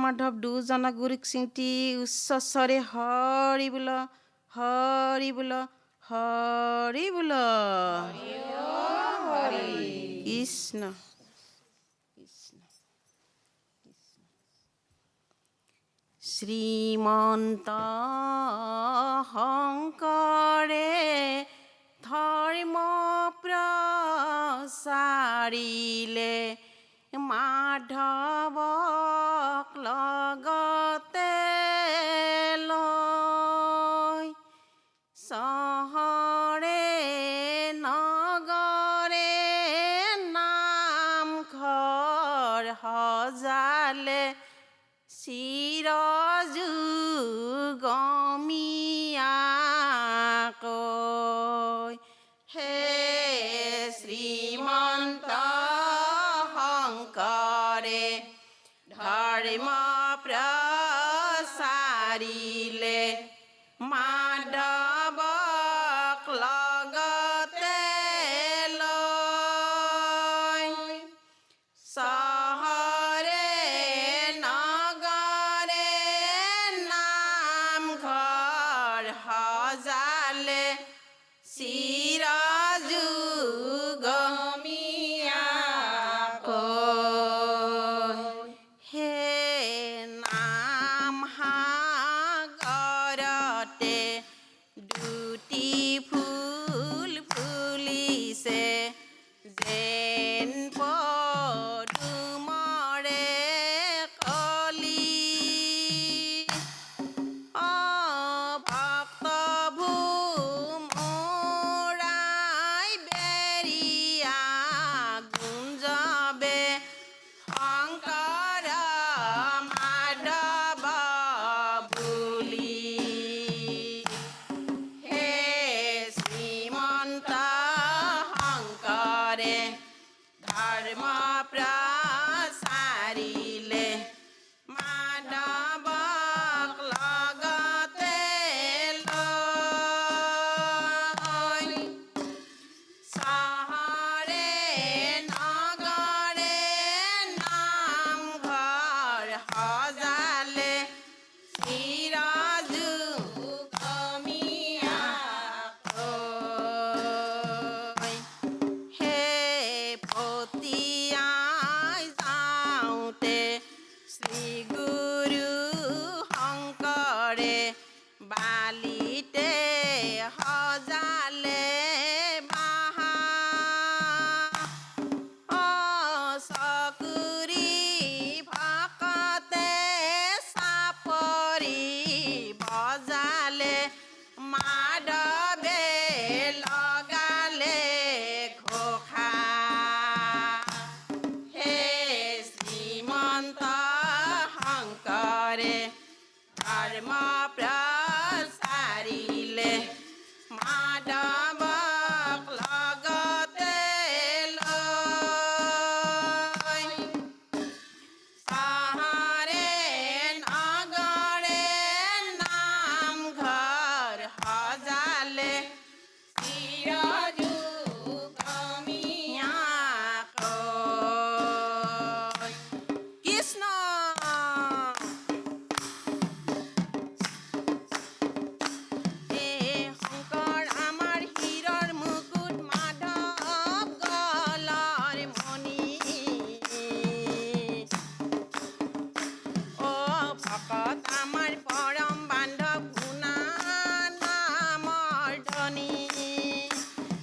মাধৱ দুজনা গুৰুক চিন্তি উচ্চ স্বৰে হৰি বোল হৰি বোল হৰি বোল কৃষ্ণ কৃষ্ণ শ্ৰীমন্ত শংকৰে ধৰ্ম প্ৰচাৰিলে মাধৱক লগতে লৈ চহৰে নগৰে নামঘৰ সজালে চিৰযুগমীয়াকৈ হে শ্ৰীমন্ত শংকৰে ধৰ্ম প্ৰচাৰিলে মাধৱক লগতে লৈ চহৰে নগৰে নামঘৰ সজালে চিৰযুগমীয়াকৈ হে নাম সাগৰতে দুটি ফুল ফুলিছে যেন পদুমৰে কলি ভক্ত ভোমোৰাই বেৰিয়া গুঞ্জবে শংকৰ মাধৱ বুলি হে শ্ৰীমন্ত শংকৰে ধৰ্ম প্ৰচাৰিলে মাধৱক লগতে লৈ চহৰে নগৰে নামঘৰ সজালে চিৰযুগমীয়াকৈ হে পতিয়াই যাওঁতে শ্ৰীগুৰু শংকৰে বালিতে সজালে বাহা চকুৰি ভকতে চাপৰি বজালে মাধৱে লগালে ঘোষা হে শ্ৰীমন্ত শংকৰে ধৰ্ম প্ৰচাৰিলে মাধৱক লগতে লৈ চহৰে নগৰে নামঘৰ সজালে চিৰযুগমীয়াকৈ কৃষ্ণ হে শংকৰ আমাৰ হীৰৰ মুকুট মাধৱ গলৰ মণি ভকত আমাৰ পৰম বান্ধৱ গুণা নামৰ ধনী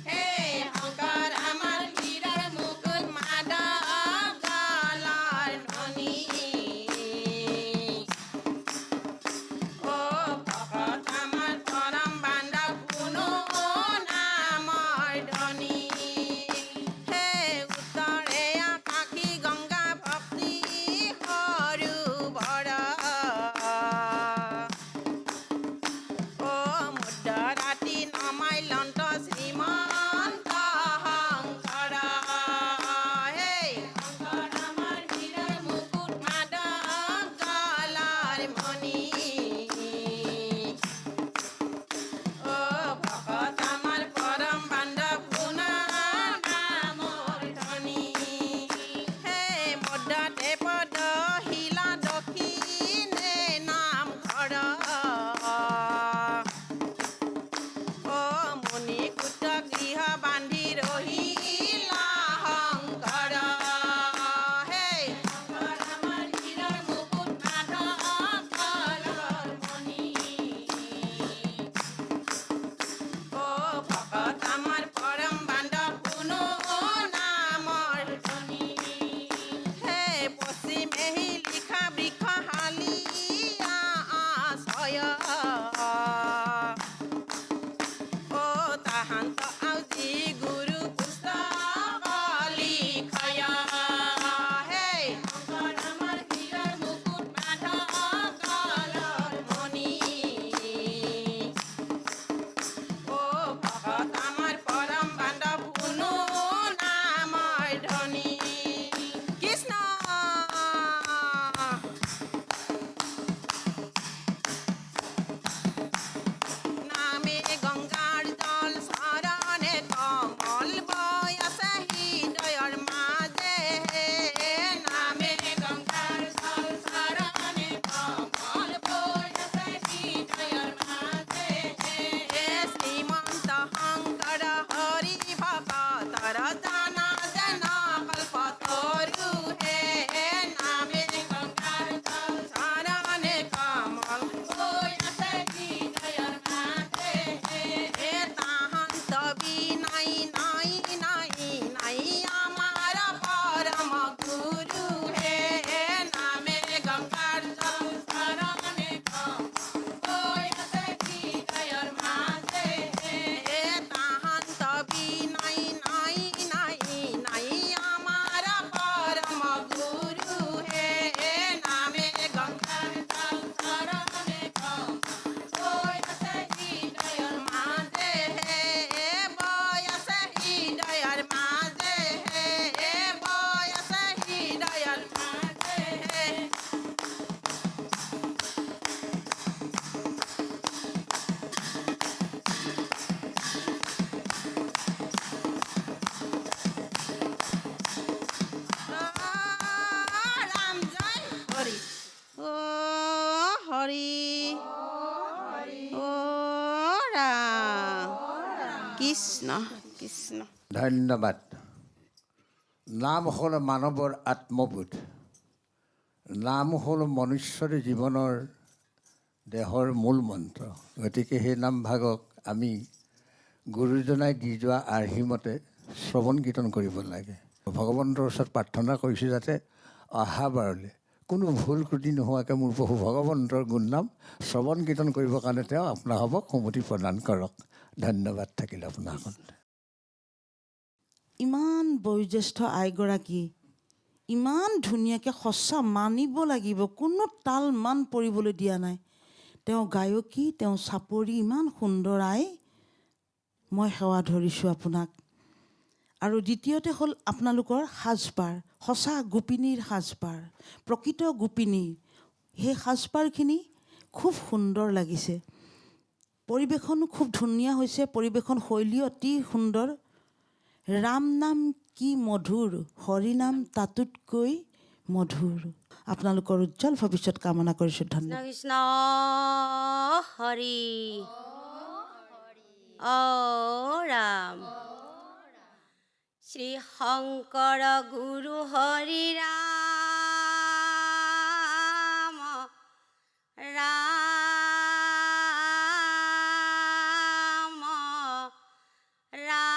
হে শংকৰ আমাৰ হীৰৰ মুকুট মাধৱ গলৰ মণি ভকত আমাৰ পৰম বান্ধৱ গুণো নামৰ ধনী হে উত্তৰে আকাশী গংগা ভক্তি সৰোবৰ মধ্যৰাতি নমাই লন্ত শ্ৰীমন্ত শংকৰ হে শংকৰ আমাৰ হীৰৰ মুকুট মাধৱ গলৰ মণি ভকত আমাৰ পৰম বান্ধৱ গুণা নামৰ ধনী হে মধ্যতে পদ শিলা দক্ষিণ কৃষ্ণ কৃষ্ণ। ধন্যবাদ। নাম হ'ল মানৱৰ আত্মবোধ। নাম হ'ল মনুষ্যৰ জীৱনৰ দেহৰ মূল মন্ত্ৰ। গতিকে সেই নামভাগক আমি গুৰুজনাই দি যোৱা আৰ্হিমতে শ্ৰৱণ কীৰ্তন কৰিব লাগে। ভগৱন্তৰ ওচৰত প্ৰাৰ্থনা কৰিছোঁ যাতে অহাবাৰলৈ কোনো ভুল ত্ৰুটি নোহোৱাকৈ মোৰ প্ৰভু ভগৱন্তৰ গুণনাম শ্ৰৱণ কীৰ্তন কৰিবৰ কাৰণে তেওঁ আপোনাসৱক সুমতি প্ৰদান কৰক। ধন্যবাদ থাকিল আপোনাসকল। ইমান বয়োজ্যেষ্ঠ আইগৰাকী ইমান ধুনীয়াকৈ সঁচা মানিব লাগিব, কোনো তাল মান পৰিবলৈ দিয়া নাই। তেওঁ গায়কী, তেওঁ চাপৰি, ইমান সুন্দৰ আই। মই সেৱা ধৰিছোঁ আপোনাক। আৰু দ্বিতীয়তে হ'ল আপোনালোকৰ সাজপাৰ, সঁচা গোপিনীৰ সাজপাৰ, প্ৰকৃত গোপিনীৰ সেই সাজপাৰখিনি খুব সুন্দৰ লাগিছে। পৰিৱেশনো খুব ধুনীয়া হৈছে, পৰিৱেশন শৈলী অতি সুন্দৰ। ৰাম নাম কি মধুৰ, হৰি নাম তাতোতকৈ মধুৰ। আপোনালোকৰ উজ্জ্বল ভৱিষ্যত কামনা কৰিছোঁ। ধন্যবাদ। কৃষ্ণ হৰি ও ৰাম। শ্ৰী শংকৰ গুৰু হৰি ৰাম ৰাম ৰাম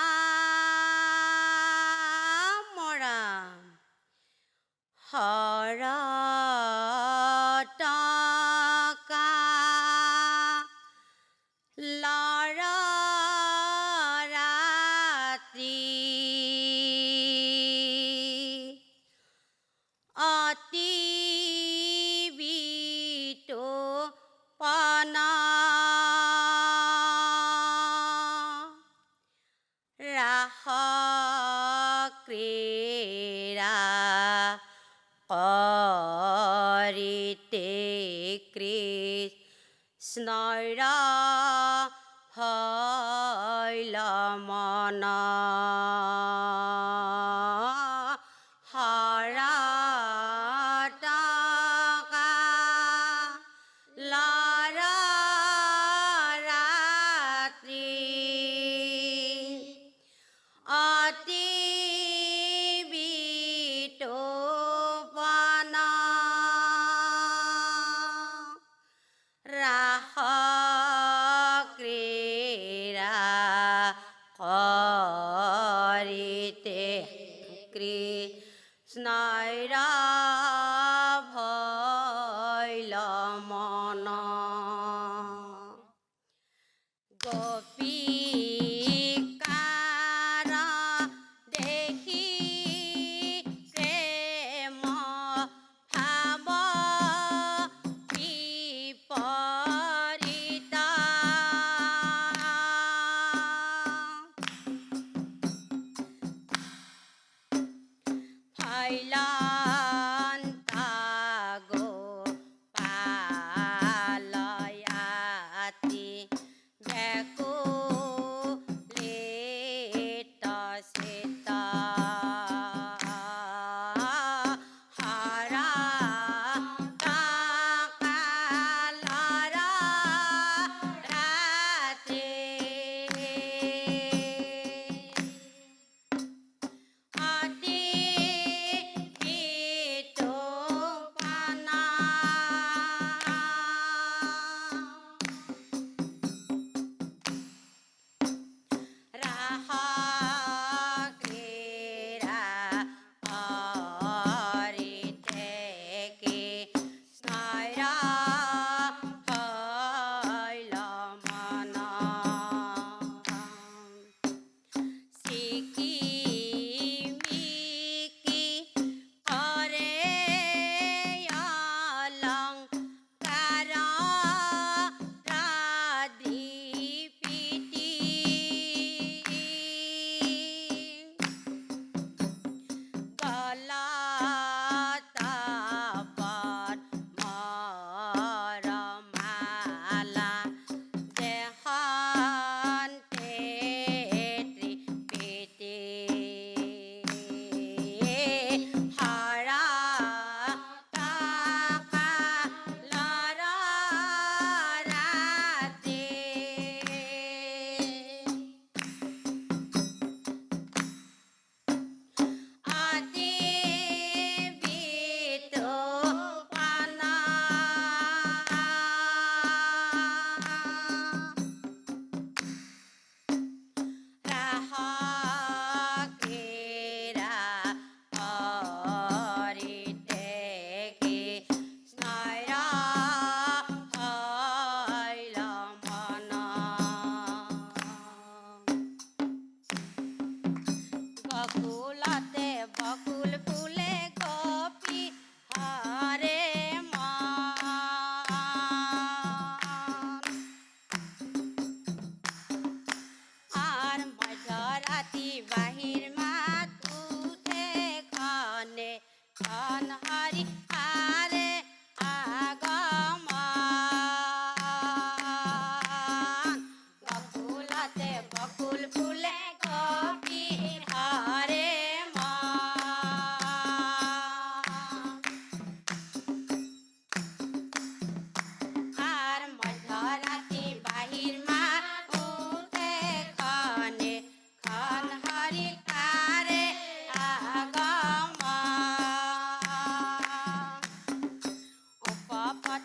ৰাম। হৰটকা লৰ ৰাত্ৰি অতি বিতোপন ৰাস ক্ৰীড়া কৰিতে কৃষ্ণৰ হৈল মন। হৰটকা লৰ ৰাত্ৰি অতি বিতোপন ৰাস ক্ৰীড়া কৰিতে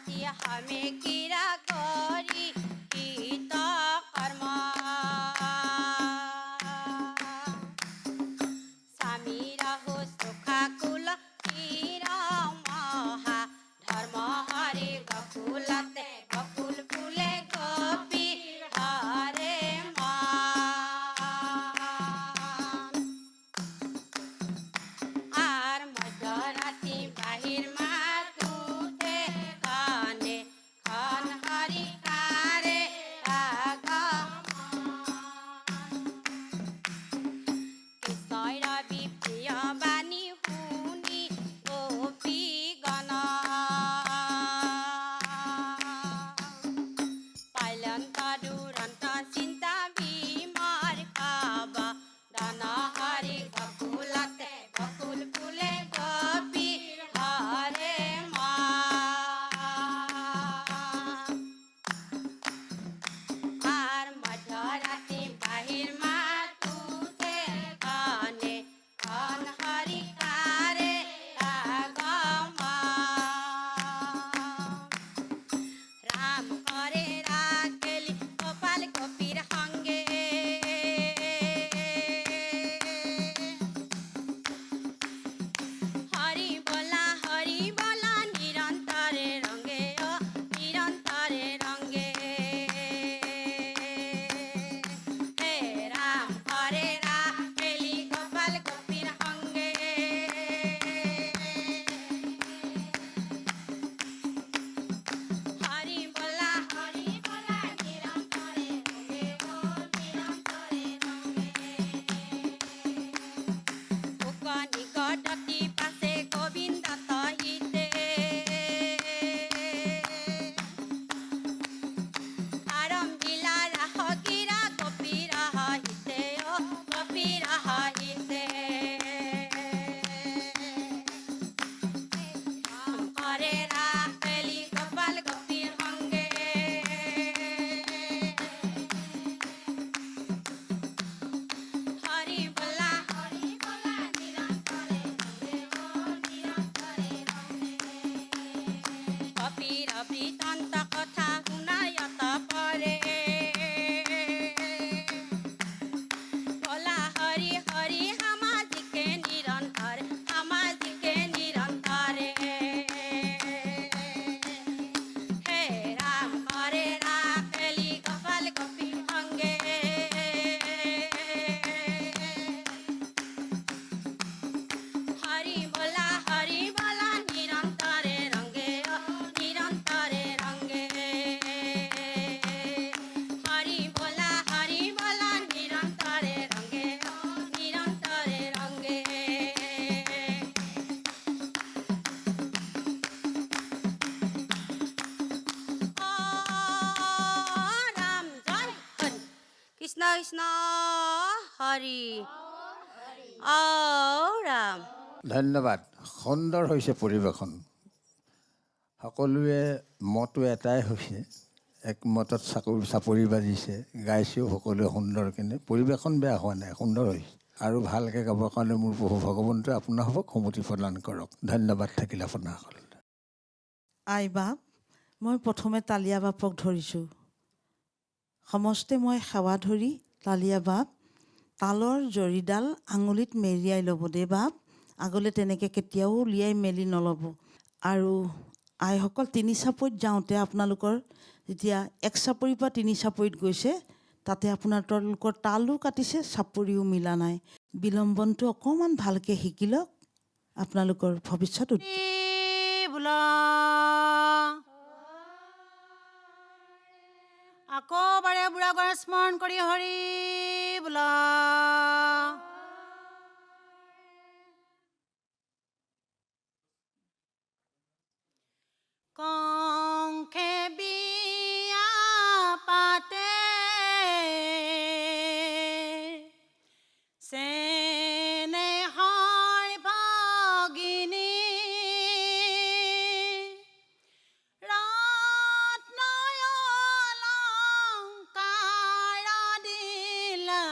ৰাতি হামে কিৰা কৰি হিত কৰ্ম স্বামী ৰাহু সুখা কুল চিৰ মহা ধৰ্ম হৰি গকুলতে গকুল ফুলে গোপী হৰে আৰ মধ্যৰাতি বাহিৰ মাতুতে কানে খন হৰি কাৰে কৃষ্ণই ৰবি প্ৰিয় বাণী শুনি গোপী গণ পাইলন্ত দুৰন্ত চিন্তা বিমাৰ খাব দান হৰি গকুলতে গকুল ফুলে গোপী হৰে আর মধ্যরাতি বাহির মাতুতে কানে খন হরি কারে রাম করে রাখলি গোপাল গোপীর সঙ্গে হরি বলা নিরন্তরে রঙ্গে ও নিরন্তরে রঙ্গে হে রাম করে রাখলি গোপাল গোপীর সঙ্গে হরি বলা নিরন্তরে রঙ্গে ও নিরন্তরে রঙ্গে উক নিকটতি পাছে গোবিন্দ তহিতে আরম্ভিলা রাহ গিৰা গোপীৰ হিতে ও গোপীৰ হিতে করে রাখলি গোপাল গোপীর সঙ্গে হরি বলা নিরন্তরে রঙ্গে ও নিরন্তরে রঙ্গে কপির বৃত্তান্ত কথা শুনায়ত পরে বলা হরি হরি সামাজিকে নিরন্তরে হে রাম করে রাখলি গোপাল গোপীর সঙ্গে হরি বলা নিরন্তরে রঙ্গে ও নিরন্তরে রঙ্গে হরি বলা নিরন্তরে রঙ্গে ও নিরন্তরে রঙ্গে ও রাম জয় হরি কৃষ্ণ কৃষ্ণ হৰি ও ৰাম ধন্যবাদ। সুন্দৰ হৈছে পৰিৱেশন। সকলোৱে মতো এটাই হৈছে, একমতত চাপৰি বাজিছে, গাইছেও সকলোৱে সুন্দৰকৈ। পৰিৱেশন বেয়া হোৱা নাই, সুন্দৰ হৈছে। আৰু ভালকৈ গাবৰ কাৰণে মোৰ প্ৰভু ভগৱন্তই আপোনালোকক সমতি প্ৰদান কৰক। ধন্যবাদ থাকিল আপোনাসকল। আই বাপ, মই প্ৰথমে তালিয়া বাপক ধৰিছোঁ। সমস্তে মই সেৱা ধৰি তালিয়া বাপ তালৰ জৰিডাল আঙুলিত মেৰিয়াই ল'ব দেই বাপ। আগলৈ তেনেকৈ কেতিয়াও উলিয়াই মেলি নল'ব। আৰু আইসকল তিনি চাপৰিত যাওঁতে আপোনালোকৰ যেতিয়া এক চাপৰিৰ পৰা তিনি চাপৰিত গৈছে, তাতে আপোনালোকৰ তালো কাটিছে, চাপৰিও মিলা নাই। বিলম্বনটো অকণমান ভালকৈ শিকি লওক, আপোনালোকৰ ভৱিষ্যত বোলা আকৌ বাৰে বুঢ়া গণেশ স্মৰণ কৰি হৰি বোলা কংখে বিয়া পাতে চেনেহৰ ভগিনী ৰত্নয় অলঙ্কাৰ দিলা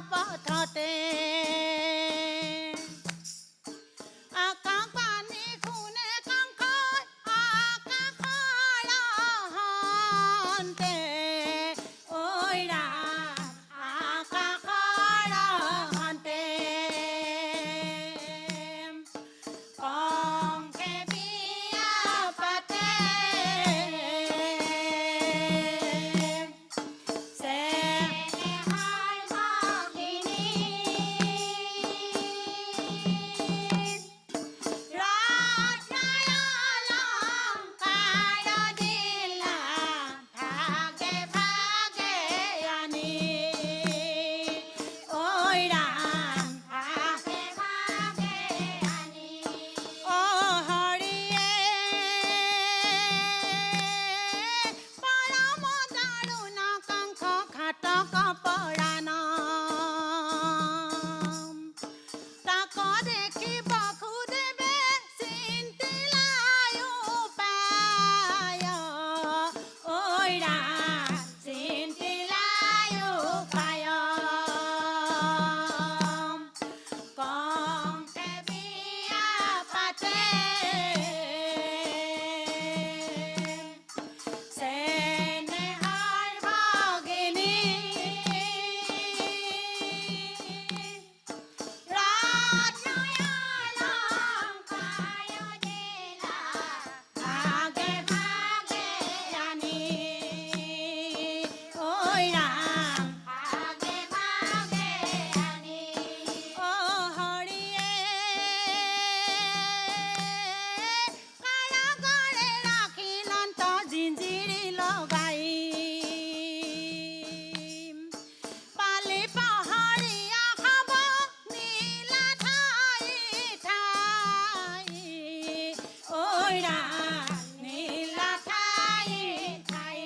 পথতে আকাশ পানী খুনে কাংকই আকাশৰ হন্তে ঐ ৰাম আকাশৰ হন্তে কংকে বিয়া পাতে চেনেহাৰ ভগিনী ৰত্নই অলংকাৰ দিলা ভাগে ভাগে আনি ঐ ৰাম ভাগে ভাগে আনি অ হৰিয়ে পৰম দাৰুণ কংস ঘাতক পৰাণ তাক দেখি বসুদেৱে চিন্তিলাই উপায় ঐ ৰাম চিন্তিলাই উপায় কংকে বিয়া পাতে চেনেহাৰ ভগিনী ৰত্নই অলংকাৰ দিলা ভাগে ভাগে আনি ঐ ৰাম ভাগে ভাগে আনি অ হৰিয়ে কাৰাগাৰে ৰাখিলন্ত জিঞ্জিৰি লগাই পালি পাহাৰীয়া খাব নীলা ঠাই ঠাই ঐ ৰাম নীলা ঠাই ঠাই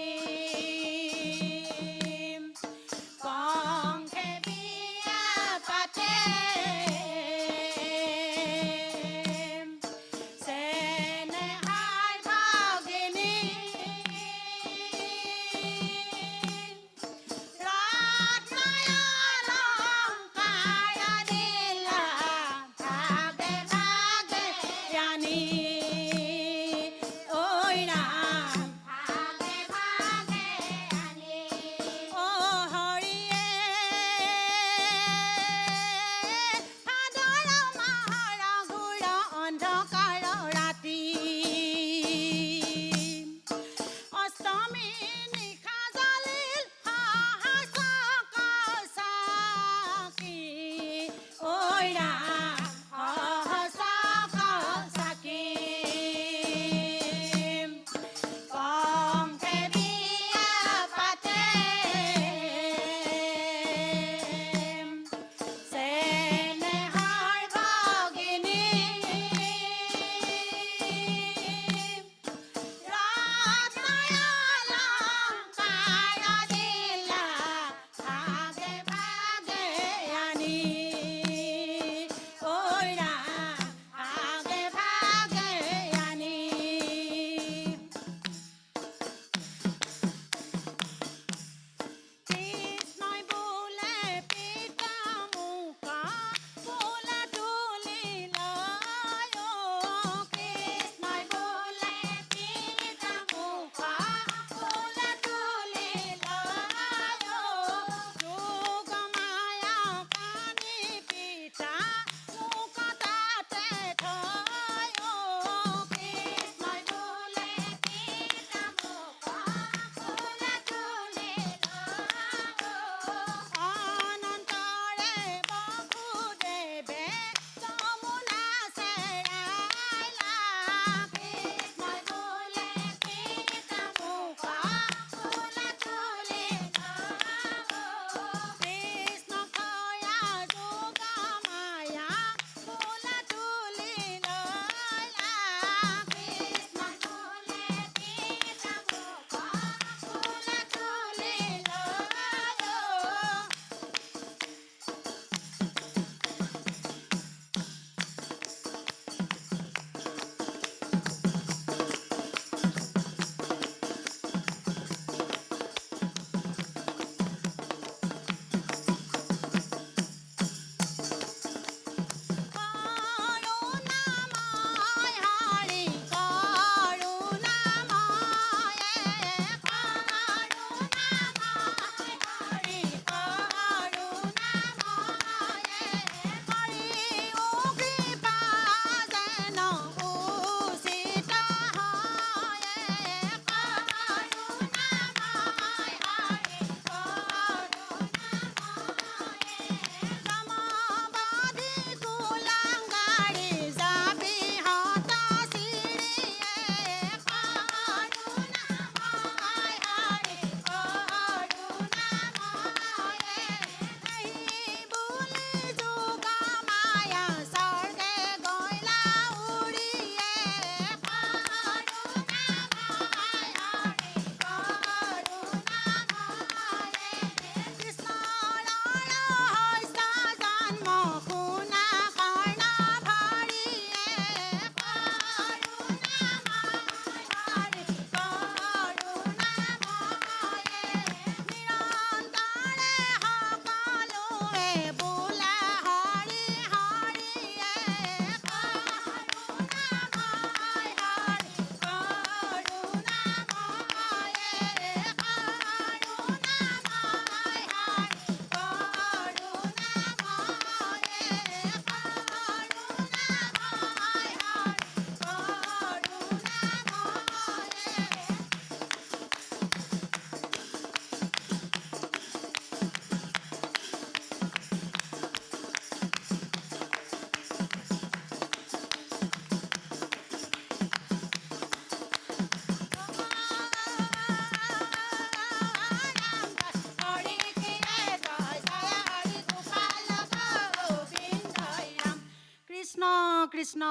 কৃষ্ণ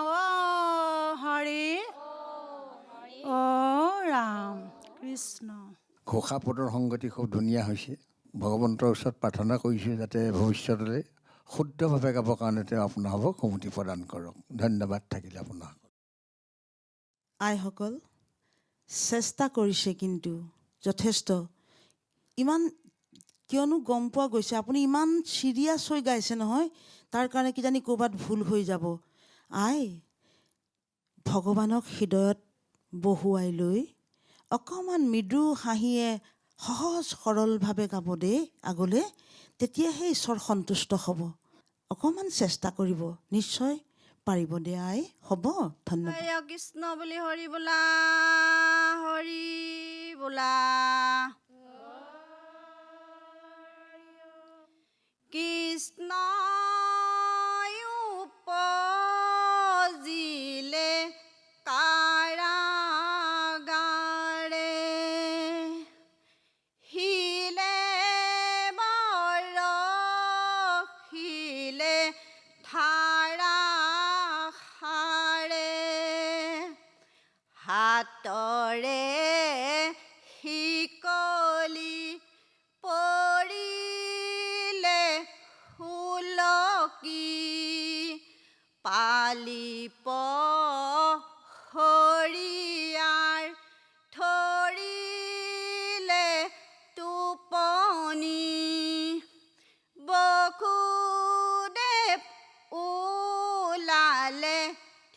হৰি অ ৰাম কৃষ্ণ। ঘোষাপদৰ সংগতি খুব ধুনীয়া হৈছে। ভগৱন্তৰ ওচৰত প্ৰাৰ্থনা কৰিছোঁ যাতে ভৱিষ্যতলৈ শুদ্ধভাৱে গাবৰ কাৰণে তেওঁ আপোনালোকক সুমতি প্ৰদান কৰক। ধন্যবাদ থাকিলে আপোনাক। আইসকল চেষ্টা কৰিছে কিন্তু যথেষ্ট। ইমান কিয়নো গম পোৱা গৈছে আপুনি ইমান চিৰিয়াছ হৈ গাইছে নহয়, তাৰ কাৰণে কিজানি ক'ৰবাত ভুল হৈ যাব। আই ভগৱানক হৃদয়ত বহুৱাই লৈ অকণমান মৃদু হাঁহিয়ে সহজ সৰলভাৱে গাব দেই আগলৈ, তেতিয়াহে ঈশ্বৰ সন্তুষ্ট হ'ব। অকণমান চেষ্টা কৰিব, নিশ্চয় পাৰিব দে আই। হ'ব, ধন্যবাদ। জয় কৃষ্ণ বুলি হৰি বোলা হৰি বোলা। কৃষ্ণ উপজিলে কাৰাগাৰে, শিলে বৰশিলে ধাৰাসাৰে, হাতৰে শিকলি পৰিলে সুলকি, পালিপ হৰিয়াৰ ধৰিলে টোপনি, বসুদেৱ ওলালে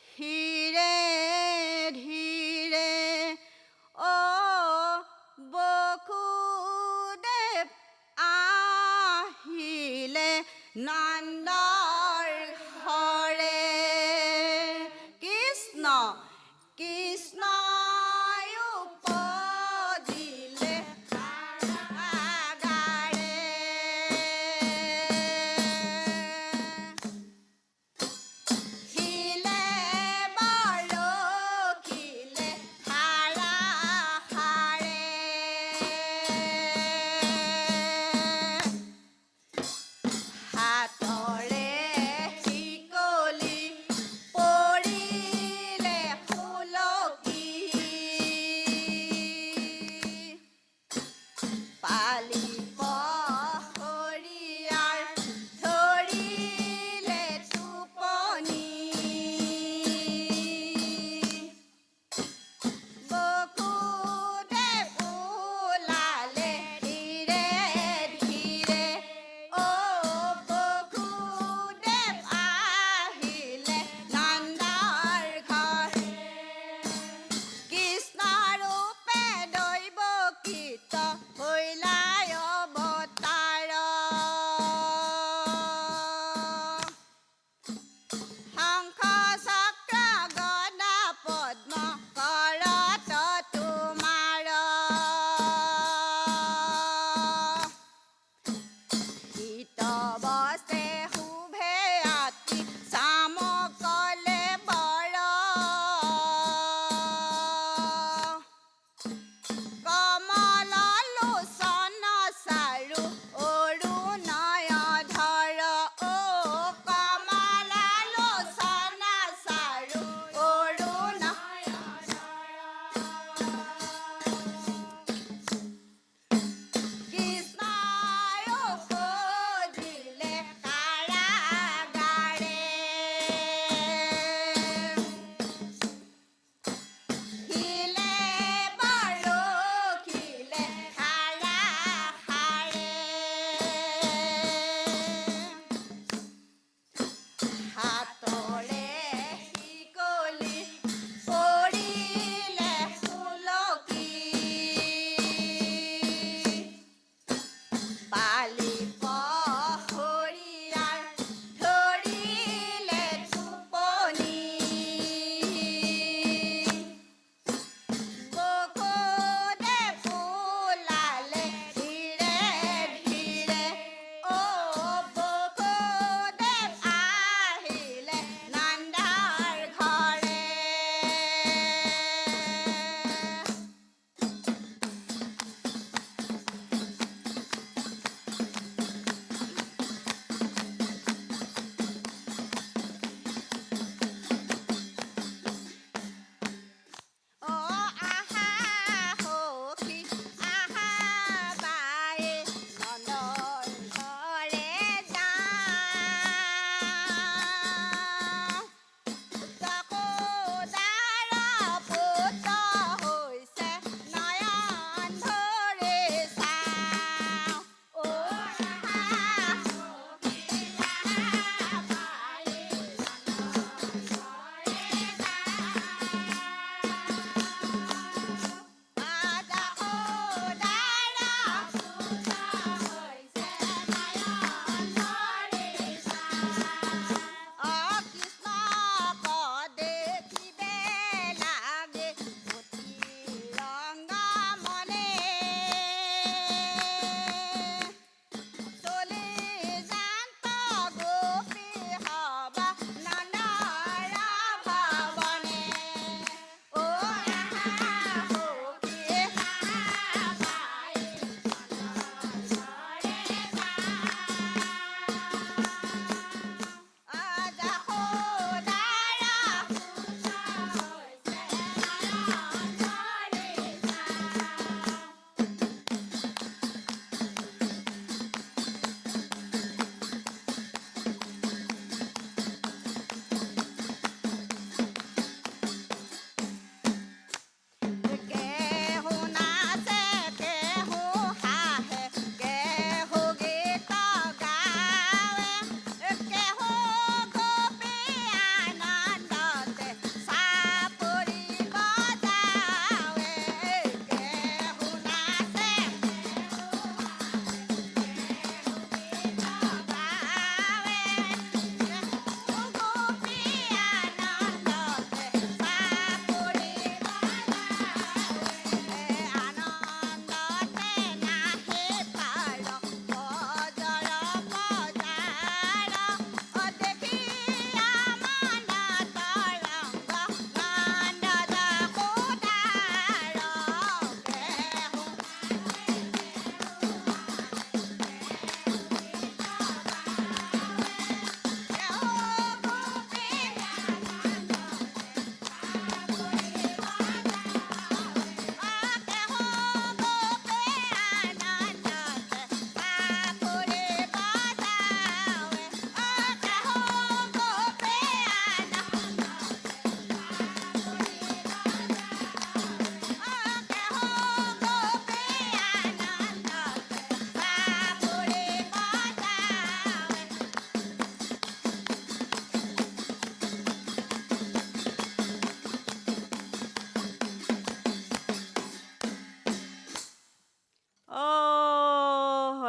ধীৰে ধীৰে, অ বসুদেৱ আহিলে নন্দৰ ঘৰে। কৃষ্ণ কৃষ্ণ উপজিলে কাৰাগাৰে, শিলে বৰশিলে ধাৰাসাৰে, হাতৰে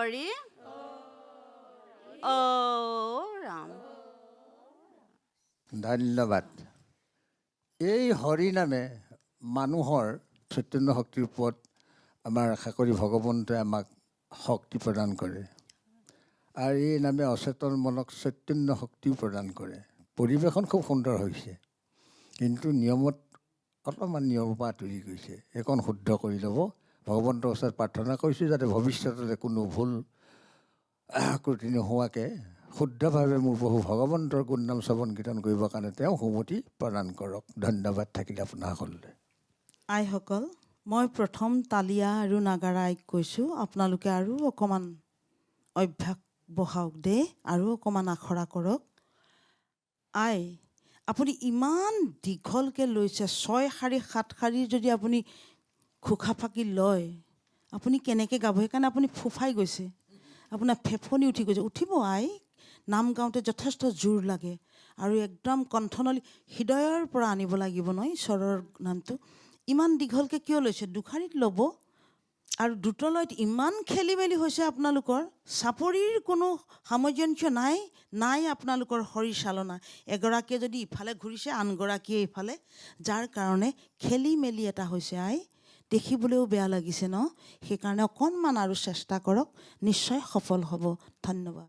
হৰি অ ৰাম। ধন্যবাদ। এই হৰি নামে মানুহৰ চৈতন্য শক্তিৰ ওপৰত আমাৰ আশা কৰি ভগৱন্তই আমাক শক্তি প্ৰদান কৰে আৰু এই নামে অচেতন মনক চৈতন্য শক্তিও প্ৰদান কৰে। পৰিৱেশন খুব সুন্দৰ হৈছে, কিন্তু নিয়মত অলপমান নিয়মৰ পৰা আঁতৰি গৈছে। এইকণ শুদ্ধ কৰি ল'ব। ভগৱন্তৰ ওচৰত প্ৰাৰ্থনা কৰিছোঁ যাতে ভৱিষ্যতলৈ কোনো ভুল ত্ৰুটি নোহোৱাকৈ শুদ্ধভাৱে মোৰ প্ৰভু ভগৱন্তৰ গুণনাম শ্ৰৱণ কীৰ্তন কৰিবৰ কাৰণে তেওঁ সুমতি প্ৰদান কৰক। ধন্যবাদ থাকিলে আপোনাসকললৈ। আইসকল, মই প্ৰথম তালিয়া আৰু নাগাৰা আইক কৈছোঁ, আপোনালোকে আৰু অকণমান অভ্যাস বহাওক দেই, আৰু অকণমান আখৰা কৰক। আই, আপুনি ইমান দীঘলকৈ লৈছে, 6 শাৰী 7 শাৰী যদি আপুনি ঘোষা ফাঁকি লয়, আপুনি কেনেকৈ গাব? সেইকাৰণে আপুনি ফুফাই গৈছে, আপোনাৰ ফেফনি উঠি গৈছে। উঠিব আই, নাম গাওঁতে যথেষ্ট জোৰ লাগে আৰু একদম কণ্ঠনলী হৃদয়ৰ পৰা আনিব লাগিব নহয় ঈশ্বৰৰ নামটো। ইমান দীঘলকৈ কিয় লৈছে? দুশাৰীত ল'ব। আৰু দ্ৰুতলয়ত ইমান খেলি মেলি হৈছে আপোনালোকৰ, চাপৰিৰ কোনো সামঞ্জস্য নাই আপোনালোকৰ শৰীৰ চালনা। এগৰাকীয়ে যদি ইফালে ঘূৰিছে, আনগৰাকীয়ে ইফালে, যাৰ কাৰণে খেলি মেলি এটা হৈছে আই। দেখিবলৈও বেয়া লাগিছে ন? সেইকাৰণে অকণমান আৰু চেষ্টা কৰক, নিশ্চয় সফল হ'ব। ধন্যবাদ।